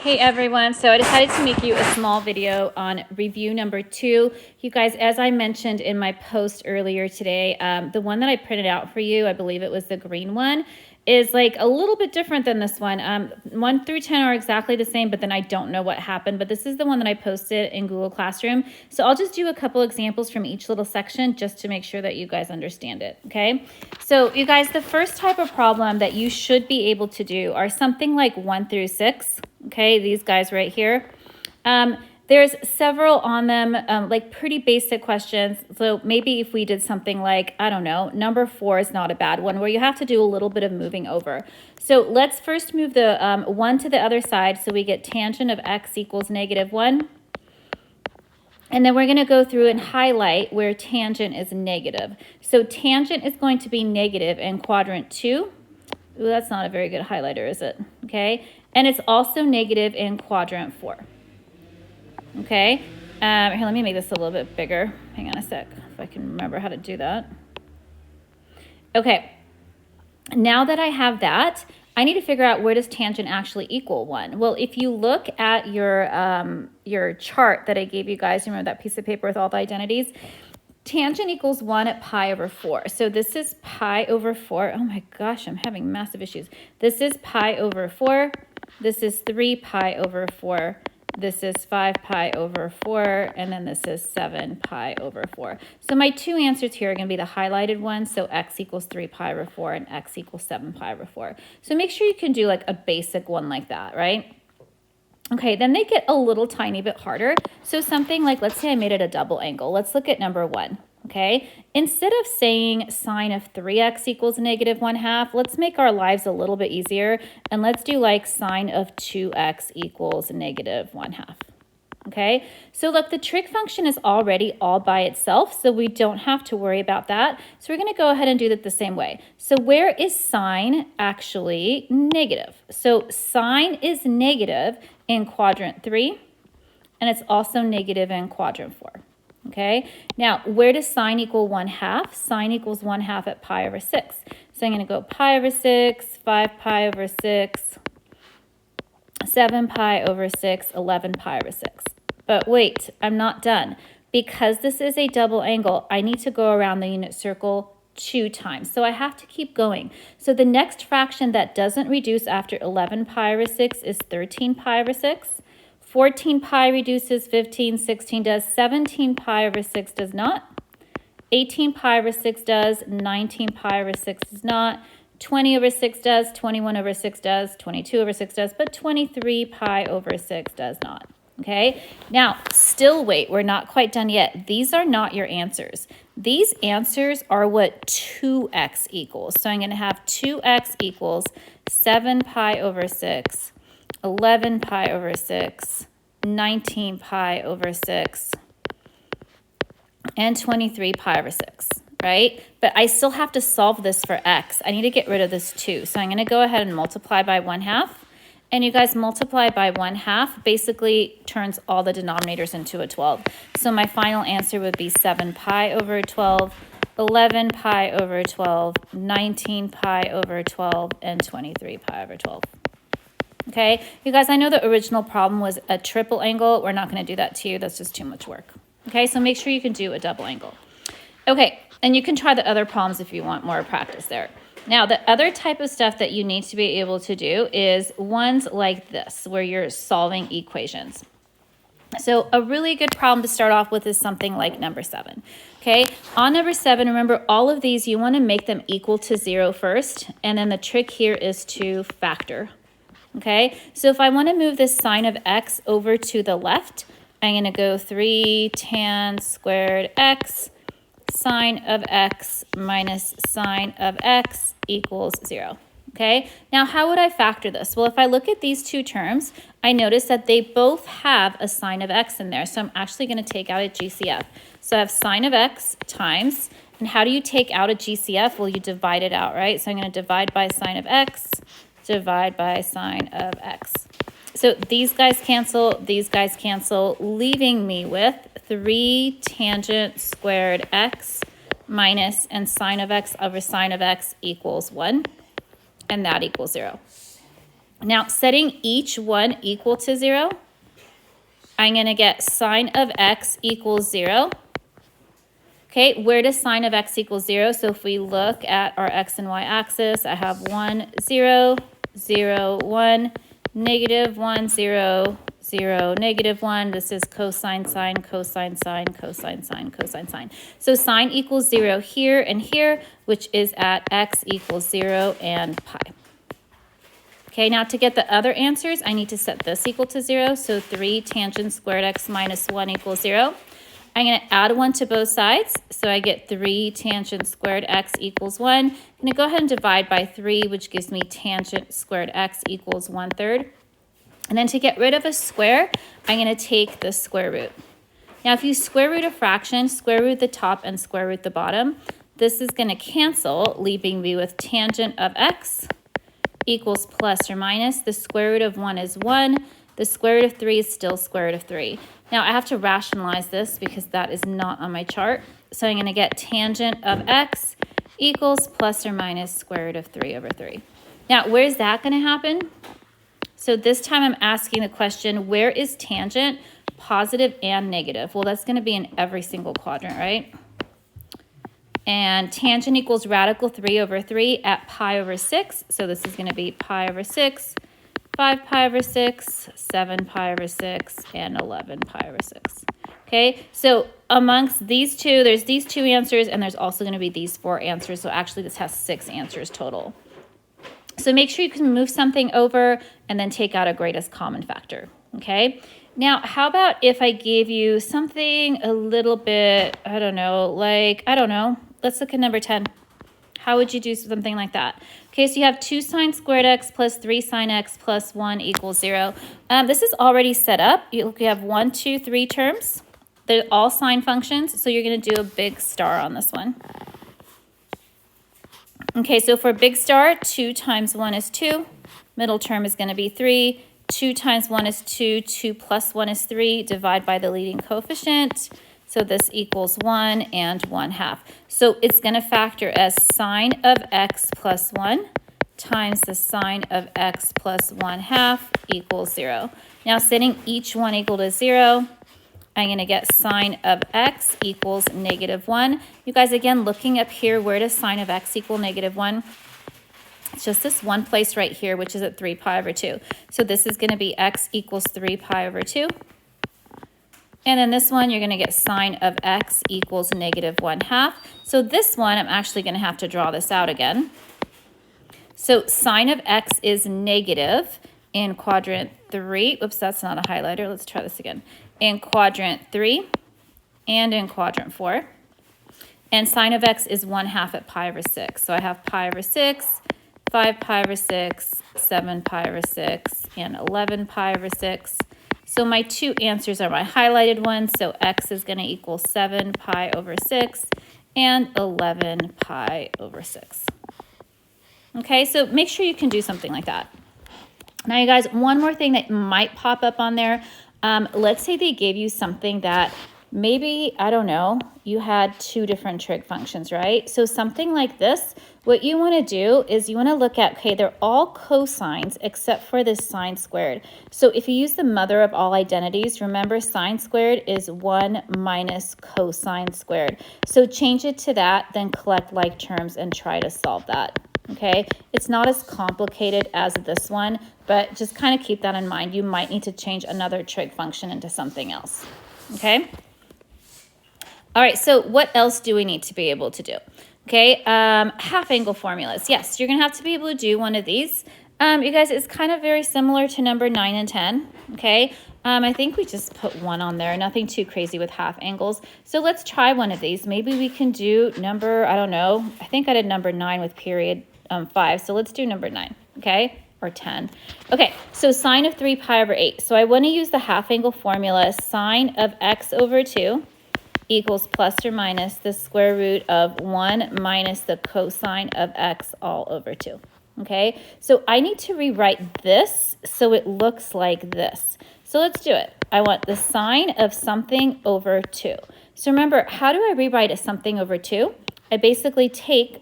Hey everyone, so I decided to make you a small video on review number 2. You guys, as I mentioned in my post earlier today, the one that I printed out for you, I believe it was the green one, is like a little bit different than this one. 1 through 10 are exactly the same, but then I don't know what happened. But this is the one that I posted in Google Classroom. So I'll just do a couple examples from each little section just to make sure that you guys understand it, okay? So you guys, the first type of problem that you should be able to do are something like 1 through 6, okay? These guys right here. There's several on them, like pretty basic questions. So maybe if we did something like, I don't know, number 4 is not a bad one where you have to do a little bit of moving over. So let's first move the 1 to the other side. So we get tangent of x equals -1. And then we're going to go through and highlight where tangent is negative. So tangent is going to be negative in quadrant 2. Ooh, that's not a very good highlighter, is it? Okay. And it's also negative in quadrant 4. Okay, here, let me make this a little bit bigger. Hang on a sec, if I can remember how to do that. Okay, now that I have that, I need to figure out where does tangent actually equal 1. Well, if you look at your chart that I gave you guys, remember that piece of paper with all the identities? Tangent equals 1 at pi over 4. So this is pi over 4. Oh my gosh, I'm having massive issues. This is pi over 4. This is 3 pi over 4. This is 5 pi over 4, and then this is 7 pi over 4. So my two answers here are going to be the highlighted ones, so x equals 3 pi over 4 and x equals 7 pi over 4. So make sure you can do like a basic one like that, right? Okay, then they get a little tiny bit harder. So something like, let's say I made it a double angle. Let's look at number 1. Okay, instead of saying sine of 3x equals -1/2, let's make our lives a little bit easier. And let's do like sine of 2x equals -1/2. Okay, so look, the trig function is already all by itself, so we don't have to worry about that. So we're going to go ahead and do that the same way. So where is sine actually negative? So sine is negative in quadrant 3, and it's also negative in quadrant 4. Okay, now where does sine equal 1/2? Sine equals 1/2 at pi over 6. So I'm going to go pi over 6, 5 pi over 6, 7 pi over 6, 11 pi over 6. But wait, I'm not done. Because this is a double angle, I need to go around the unit circle 2 times. So I have to keep going. So the next fraction that doesn't reduce after 11 pi over 6 is 13 pi over 6. 14 pi reduces 15, 16 does, 17 pi over 6 does not, 18 pi over 6 does, 19 pi over 6 does not, 20 over 6 does, 21 over 6 does, 22 over 6 does, but 23 pi over 6 does not. Okay, now still wait, we're not quite done yet. These are not your answers. These answers are what 2x equals. So I'm going to have 2x equals 7 pi over 6, 11 pi over 6, 19 pi over 6, and 23 pi over 6, right? But I still have to solve this for x. I need to get rid of this 2. So I'm going to go ahead and multiply by 1/2. And you guys, multiply by 1/2 basically turns all the denominators into a 12. So my final answer would be 7 pi over 12, 11 pi over 12, 19 pi over 12, and 23 pi over 12. Okay, you guys, I know the original problem was a triple angle. We're not going to do that to you. That's just too much work. Okay, so make sure you can do a double angle. Okay, and you can try the other problems if you want more practice there. Now, the other type of stuff that you need to be able to do is ones like this, where you're solving equations. So a really good problem to start off with is something like number 7. Okay, on number 7, remember all of these, you want to make them equal to 0 first, and then the trick here is to factor. Okay, so if I want to move this sine of x over to the left, I'm going to go 3 tan squared x sine of x minus sine of x equals 0. Okay, now how would I factor this? Well, if I look at these two terms, I notice that they both have a sine of x in there. So I'm actually going to take out a GCF. So I have sine of x times, and how do you take out a GCF? Well, you divide it out, right? So I'm going to divide by sine of x, divide by sine of x. So these guys cancel, leaving me with 3 tangent squared x minus, and sine of x over sine of x equals 1, and that equals 0. Now, setting each one equal to 0, I'm going to get sine of x equals 0. Okay, where does sine of x equal 0? So if we look at our x and y axis, I have 1, 0, 0, 1, negative 1, 0, 0, negative 1. This is cosine, sine, cosine, sine, cosine, sine, cosine, sine. So sine equals 0 here and here, which is at x equals 0 and pi. Okay, now to get the other answers, I need to set this equal to 0. So 3 tangent squared x minus 1 equals 0. I'm going to add 1 to both sides. So I get 3 tangent squared x equals 1. I'm going to go ahead and divide by 3, which gives me tangent squared x equals 1/3. And then to get rid of a square, I'm going to take the square root. Now, if you square root a fraction, square root the top and square root the bottom, this is going to cancel, leaving me with tangent of x equals plus or minus. The square root of 1 is 1. The square root of 3 is still square root of 3. Now, I have to rationalize this because that is not on my chart. So I'm going to get tangent of x equals plus or minus square root of 3 over 3. Now, where's that going to happen? So this time I'm asking the question, where is tangent positive and negative? Well, that's going to be in every single quadrant, right? And tangent equals radical 3 over 3 at pi over 6. So this is going to be pi over 6, 5 pi over 6, 7 pi over 6, and 11 pi over 6. Okay, so amongst these two, there's these 2 answers, and there's also going to be these 4 answers. So actually this has 6 answers total. So make sure you can move something over and then take out a greatest common factor. Okay, now how about if I gave you something a little bit, I don't know, let's look at number 10. How would you do something like that? Okay, so you have 2 sine squared x plus 3 sine x plus 1 equals 0. This is already set up. You have 1, 2, 3 terms. They're all sine functions, so you're going to do a big star on this one. Okay, so for big star, 2 times 1 is 2. Middle term is going to be 3. 2 times 1 is 2. 2 plus 1 is 3. Divide by the leading coefficient. So this equals 1 and 1/2. So it's going to factor as sine of x plus 1 times the sine of x plus 1/2 equals 0. Now setting each one equal to 0, I'm going to get sine of x equals -1. You guys, again, looking up here, where does sine of x equal -1? It's just this one place right here, which is at 3 pi over 2. So this is going to be x equals 3 pi over 2. And then this one, you're going to get sine of x equals -1/2. So this one, I'm actually going to have to draw this out again. So sine of x is negative in quadrant 3. Oops, that's not a highlighter. Let's try this again. In quadrant 3 and in quadrant 4. And sine of x is 1/2 at pi over 6. So I have pi over 6, 5 pi over 6, 7 pi over 6, and 11 pi over 6. So my 2 answers are my highlighted ones. So x is going to equal 7 pi over 6 and 11 pi over 6. Okay, so make sure you can do something like that. Now, you guys, one more thing that might pop up on there. Let's say they gave you something that maybe, I don't know, you had 2 different trig functions, right? So something like this, what you want to do is you want to look at, okay, they're all cosines except for this sine squared. So if you use the mother of all identities, remember sine squared is 1 minus cosine squared. So change it to that, then collect like terms and try to solve that. Okay, it's not as complicated as this one, but just kind of keep that in mind. You might need to change another trig function into something else. Okay. All right, so what else do we need to be able to do? Okay, half angle formulas. Yes, you're going to have to be able to do one of these. You guys, it's kind of very similar to number 9 and 10. Okay, I think we just put 1 on there. Nothing too crazy with half angles. So let's try one of these. Maybe we can do number, I don't know. I think I did number 9 with period 5. So let's do number 9. Okay, or 10. Okay, so sine of 3 pi over 8. So I want to use the half angle formula. Sine of x over 2 equals plus or minus the square root of 1 minus the cosine of x all over 2. Okay, so I need to rewrite this so it looks like this. So let's do it. I want the sine of something over 2. So remember, how do I rewrite a something over 2? I basically take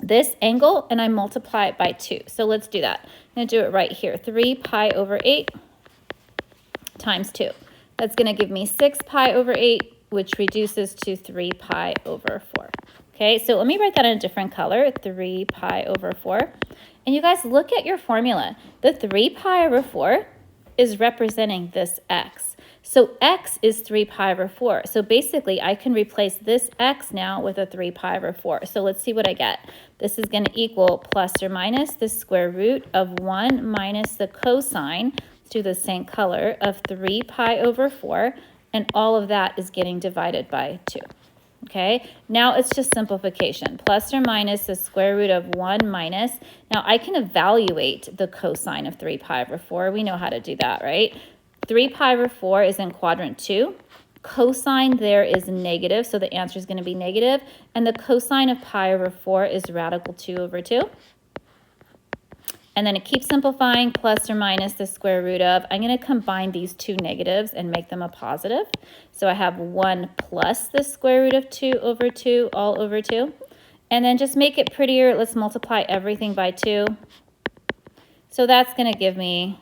this angle and I multiply it by 2. So let's do that. I'm going to do it right here. 3 pi over 8 times 2. That's going to give me 6 pi over 8, which reduces to 3 pi over 4. Okay, so let me write that in a different color, 3 pi over 4. And you guys look at your formula. The 3 pi over 4 is representing this x. So x is 3 pi over 4. So basically, I can replace this x now with a 3 pi over 4. So let's see what I get. This is going to equal plus or minus the square root of 1 minus the cosine, let's do the same color, of 3 pi over 4. And all of that is getting divided by 2. Okay, now it's just simplification. Plus or minus the square root of 1 minus. Now I can evaluate the cosine of 3 pi over 4. We know how to do that, right? 3 pi over 4 is in quadrant 2. Cosine there is negative, so the answer is going to be negative. And the cosine of pi over 4 is radical 2 over 2. And then it keeps simplifying, plus or minus the square root of. I'm going to combine these two negatives and make them a positive. So I have 1 plus the square root of 2 over 2 all over 2. And then just make it prettier, let's multiply everything by 2. So that's going to give me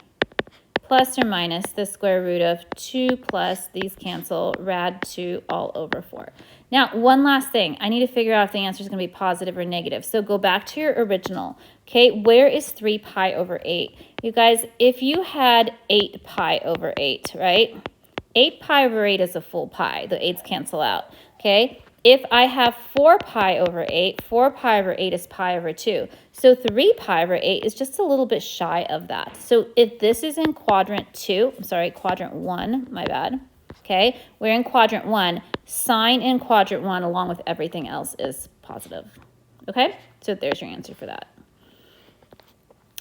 plus or minus the square root of 2 plus, these cancel, rad 2 all over 4. Now, one last thing. I need to figure out if the answer is going to be positive or negative. So go back to your original. Okay, where is 3 pi over 8? You guys, if you had 8 pi over 8, right? 8 pi over 8 is a full pi. The 8's cancel out. Okay, if I have 4 pi over 8, 4 pi over 8 is pi over 2. So 3 pi over 8 is just a little bit shy of that. So if this is in quadrant 2, I'm sorry, quadrant 1, my bad. Okay, we're in quadrant 1. Sign in quadrant 1 along with everything else is positive. Okay, so there's your answer for that.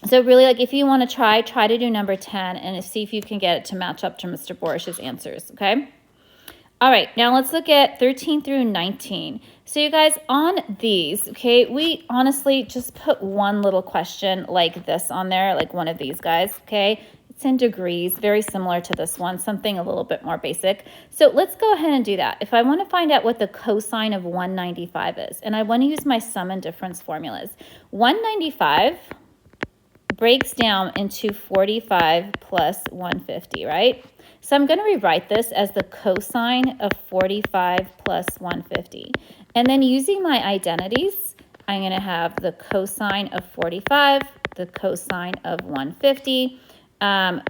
So really, like, if you want to try to do number 10 and see if you can get it to match up to Mr. Borish's answers, okay? All right, now let's look at 13 through 19. So you guys, on these, okay, we honestly just put one little question like this on there, like one of these guys, okay? It's in degrees, very similar to this one, something a little bit more basic. So let's go ahead and do that. If I want to find out what the cosine of 195 is, and I want to use my sum and difference formulas, 195 breaks down into 45 plus 150, right? So I'm going to rewrite this as the cosine of 45 plus 150. And then using my identities, I'm going to have the cosine of 45, the cosine of 150,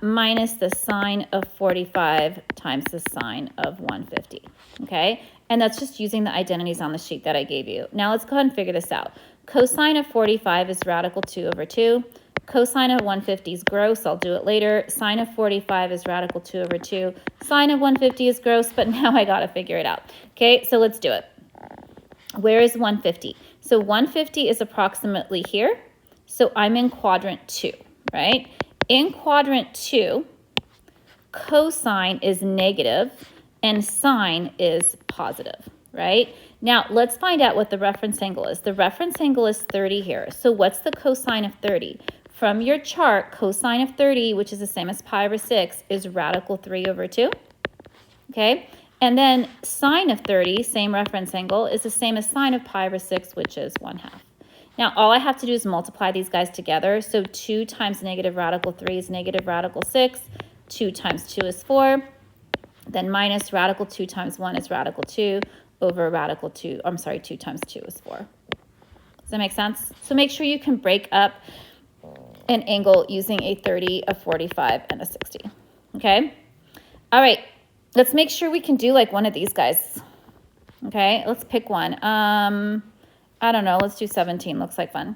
minus the sine of 45 times the sine of 150, okay? And that's just using the identities on the sheet that I gave you. Now let's go ahead and figure this out. Cosine of 45 is radical 2 over 2. Cosine of 150 is gross. I'll do it later. Sine of 45 is radical 2 over 2. Sine of 150 is gross, but now I got to figure it out. Okay, so let's do it. Where is 150? So 150 is approximately here. So I'm in quadrant 2, right? In quadrant 2, cosine is negative and sine is positive, right? Now, let's find out what the reference angle is. The reference angle is 30 here. So what's the cosine of 30? From your chart, cosine of 30, which is the same as pi over 6, is radical 3 over 2. Okay? And then sine of 30, same reference angle, is the same as sine of pi over 6, which is 1/2. Now, all I have to do is multiply these guys together. So 2 times negative radical 3 is negative radical 6. 2 times 2 is 4. Then minus radical 2 times 1 is radical 2 over radical 2. I'm sorry, 2 times 2 is 4. Does that make sense? So make sure you can break up an angle using a 30, a 45, and a 60. Okay? All right. Let's make sure we can do like one of these guys. Okay? Let's pick one. I don't know. Let's do 17. Looks like fun.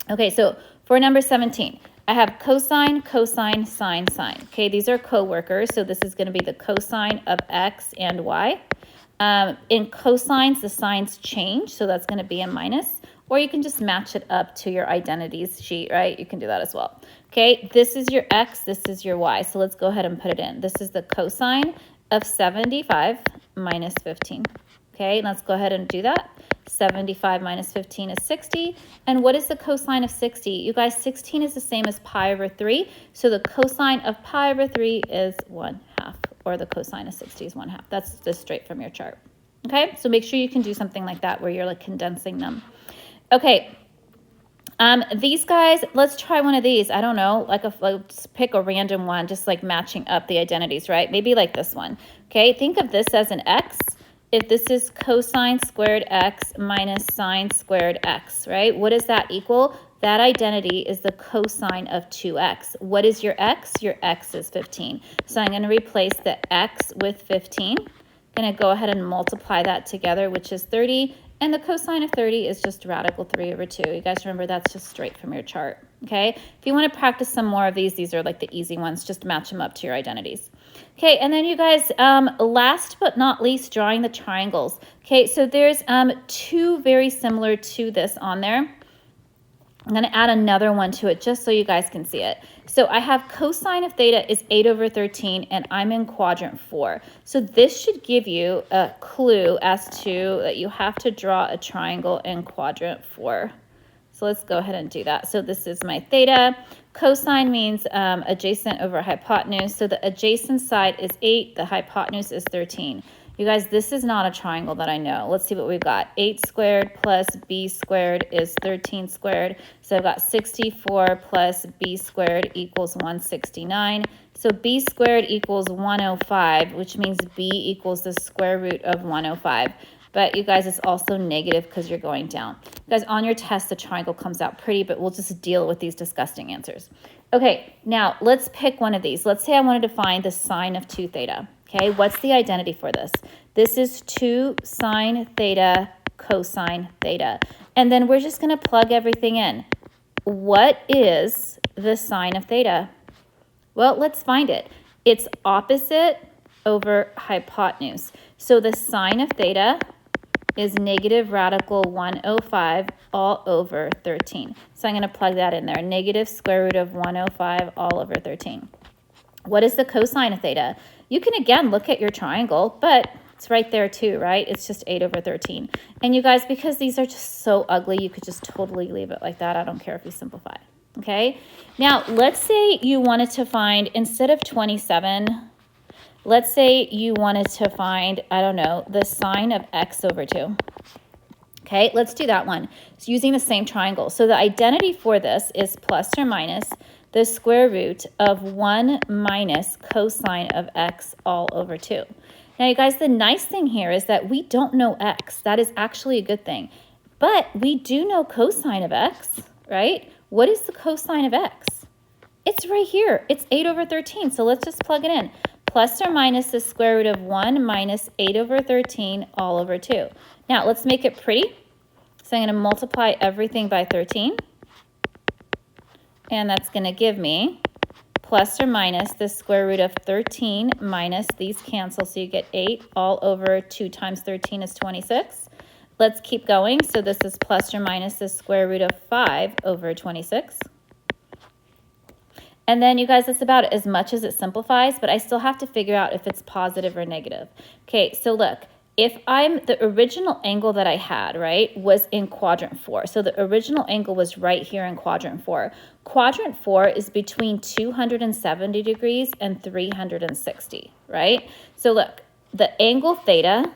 Okay, so for number 17, I have cosine, cosine, sine, sine. Okay, these are co-workers, so this is going to be the cosine of x and y. In cosines, the signs change, so that's going to be a minus. Or you can just match it up to your identities sheet, right? You can do that as well. Okay, this is your x, this is your y. So let's go ahead and put it in. This is the cosine of 75 minus 15. Okay, let's go ahead and do that. 75 minus 15 is 60. And what is the cosine of 60? You guys, 16 is the same as pi over 3. So the cosine of pi over 3 is 1/2, or the cosine of 60 is 1/2. That's just straight from your chart. Okay, so make sure you can do something like that where you're like condensing them. Okay. These guys, let's try one of these. I don't know, let's pick a random one, just like matching up the identities, right? Maybe like this one. Okay, think of this as an x. If this is cosine squared x minus sine squared x, right? What does that equal? That identity is the cosine of 2x. What is your x? Your x is 15. So I'm going to replace the x with 15. I'm going to go ahead and multiply that together, which is 30. And the cosine of 30 is just radical 3 over 2. You guys remember that's just straight from your chart, okay? If you want to practice some more of these are like the easy ones. Just match them up to your identities. Okay, and then you guys, last but not least, drawing the triangles. Okay, so there's two very similar to this on there. I'm going to add another one to it just so you guys can see it. So I have cosine of theta is 8 over 13, and I'm in quadrant 4. So this should give you a clue as to that you have to draw a triangle in quadrant 4. So let's go ahead and do that. So this is my theta. Cosine means adjacent over hypotenuse. So the adjacent side is 8. The hypotenuse is 13. You guys, this is not a triangle that I know. Let's see what we've got. 8 squared plus b squared is 13 squared. So I've got 64 plus b squared equals 169. So b squared equals 105, which means b equals the square root of 105. But you guys, it's also negative because you're going down. You guys, on your test, the triangle comes out pretty, but we'll just deal with these disgusting answers. Okay, now let's pick one of these. Let's say I wanted to find the sine of 2 theta. Okay, what's the identity for this? This is 2 sine theta cosine theta. And then we're just going to plug everything in. What is the sine of theta? Well, let's find it. It's opposite over hypotenuse. So the sine of theta is negative radical 105 all over 13. So I'm going to plug that in there. Negative square root of 105 all over 13. What is the cosine of theta? You can again look at your triangle, but it's right there too, right? It's just 8 over 13. And you guys, because these are just so ugly, you could just totally leave it like that. I don't care if you simplify. Okay? Now, let's say you wanted to find, instead of 27, let's say you wanted to find, I don't know, the sine of x over 2. Okay, let's do that one. It's using the same triangle. So the identity for this is plus or minus the square root of 1 minus cosine of x all over 2. Now, you guys, the nice thing here is that we don't know x. That is actually a good thing. But we do know cosine of x, right? What is the cosine of x? It's right here. It's 8 over 13. So let's just plug it in. Plus or minus the square root of 1 minus 8 over 13 all over 2. Now, let's make it pretty. So I'm going to multiply everything by 13. And that's going to give me plus or minus the square root of 13 minus these cancel. So you get 8 all over 2 times 13 is 26. Let's keep going. So this is plus or minus the square root of 5 over 26. And then you guys, that's about as much as it simplifies, but I still have to figure out if it's positive or negative. Okay, so look, if the original angle that I had, right, was in quadrant 4. So the original angle was right here in quadrant 4. Quadrant 4 is between 270 degrees and 360, right? So look, the angle theta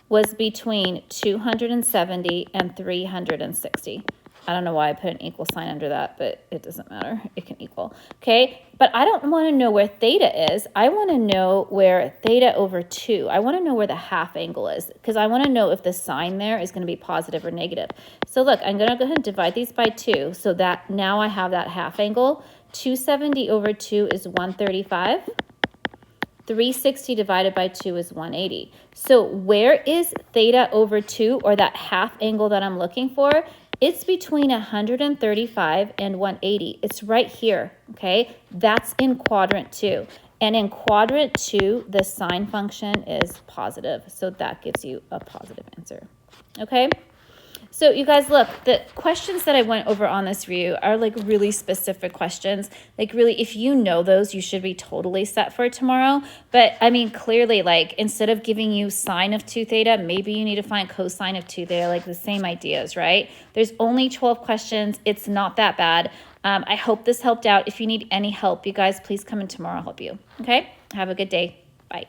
was between 270 and 360. I don't know why I put an equal sign under that, but it doesn't matter. It can equal, okay? But I don't want to know where theta is. I want to know where theta over 2. I want to know where the half angle is because I want to know if the sign there is going to be positive or negative. So look, I'm going to go ahead and divide these by 2 so that now I have that half angle. 270 over 2 is 135. 360 divided by 2 is 180. So where is theta over 2, or that half angle that I'm looking for? It's between 135 and 180. It's right here, okay? That's in quadrant 2. And in quadrant 2, the sine function is positive. So that gives you a positive answer, okay? So you guys, look, the questions that I went over on this review are like really specific questions. Like really, if you know those, you should be totally set for tomorrow. But I mean, clearly, like instead of giving you sine of 2 theta, maybe you need to find cosine of 2 theta, like the same ideas, right? There's only 12 questions. It's not that bad. I hope this helped out. If you need any help, you guys, please come in tomorrow. I'll help you. Okay? Have a good day. Bye.